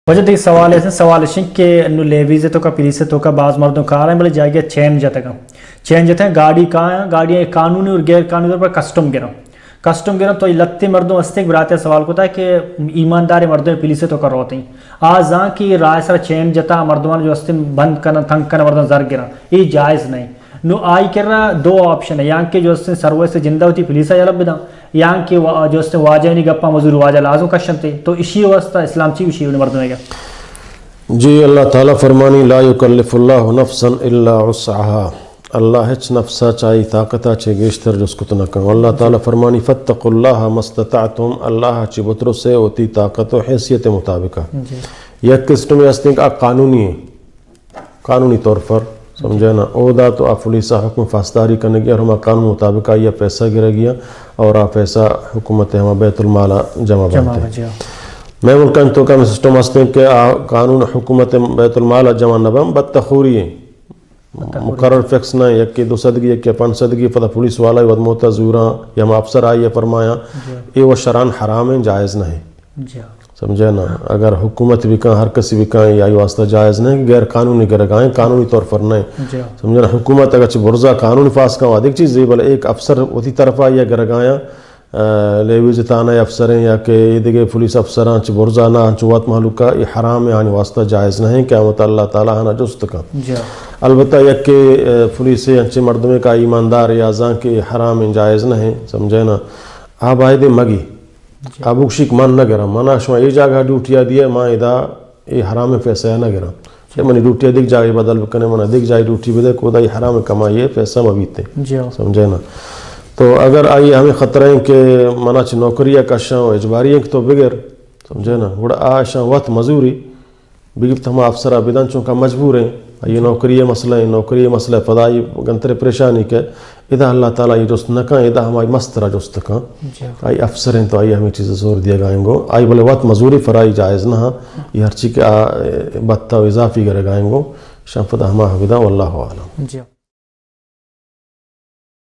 وجہ دیکھ سوال ہے کہ انو لیویز تو کا پولیس تو کا بعض مردوں کار ہیں بلے جائے گیا چین جاتا ہے گاڑی کہاں ہیں گاڑی قانونی اور غیر قانونی پر کسٹم گرم تو یہ لگتے مردوں واسطے براتے سوال کو تھا کہ ایماندار مردوں پولیس تو کر ہوتے ہیں آج ہاں کی رائے سر چین جتا مردمان جو واسطے بند کرنا تھنگ کرنا مردوں زر گرا یہ جائز نہیں نو آئی کر رہا دو آپشن ہے یہاں کے جو اس سروے سے زندہ ہوتی پولیس جلب بدا یہاں کے جو اس واجہ نہیں گپا مزور واجہ لازم کشن تھے تو اسی واسطہ اسلام چی اسی مردوں میں گیا جی اللہ تعالیٰ فرمانی لا یکلف اللہ نفسا الا وسعها اللہ ہچ نفسا چاہی طاقتا چھے گیشتر جس کو تنکن اللہ تعالیٰ فرمانی فاتقوا اللہ ما استطعتم اللہ چی بطرو سے ہوتی طاقت و حیثیت مطابقہ یک قسم میں استنک قانونی ہے قانونی طور پر سمجھے نا او دا تو آپ پولیسا حکم فاسداری کرنے گیا اور ہما قانون مطابق یہ پیسہ گرہ گیا اور آپ پیسہ حکومت ہما بیت المالا جمع بانتے میں ملکن تو کا سسٹم ہستے کہ قانون حکومت بیت المالا جمع نبم بدتخوری ہے مقرر فکس نہ یک کہ 200 یک کہ 500 پتہ پولیس والا ود موتا زوراں یا ہم افسر آئیے فرمایا یہ وہ شران حرام ہیں جائز نہیں سمجھے نا اگر حکومت بھی کہاں ہر کسی بھی کہاں یا واسطہ جائز نہیں غیر قانونی گرگائیں قانونی طور پر نہیں سمجھے نا حکومت اگر برزا قانونی فاس کا ایک چیز یہ بلے ایک افسر اسی طرف آئیے گرگایا لیویز تانا افسر ہیں یا کہ یہ دیکھے پولیس افسران چھ برزا نہ چوات محلوق کا یہ حرام ہے واسطہ جائز نہیں قیامت اللہ تعالیٰ ہنا جست کا البتہ یک کہ پولیس انچے مردمے کا ایماندار یا زاں کہ حرام ہے جائز نہیں سمجھے نا آپ آئے دے مگی ابو شک من نہ گرم منا شما یہ جگہ ڈیوٹیا دیا ماں ادا یہ حرام پیسہ نہ گرم یہ منی ڈیوٹیا دیکھ جائے بدل بکنے منا دیکھ جائے ڈیوٹی بدے کو دا یہ حرام کمائیے پیسہ مبیتے سمجھے نا تو اگر آئیے ہمیں خطرہ ہیں کہ منا چھ نوکریہ کا شاں اجباری ہیں تو بغیر سمجھے نا گوڑا آشاں وقت مزوری بگیب ہم افسرہ بدن چونکہ مجبور ہیں یہ نوکری مسئلہ ہے نوکری مسئلہ فدائی گنتر پریشانی کے ادا اللہ تعالیٰ یہ جست نہ کھائیں ادا ہماری مسترہ جست کھاں آئی افسر ہیں تو آئی ہمیں چیزیں زور دیا گائیں گو آئی بلے وقت مزوری فرائی جائز نہ یہ ہر چیز کے بطہ و اضافی گرے گائیں گو شاں فدا ہما حفظہ واللہ عالم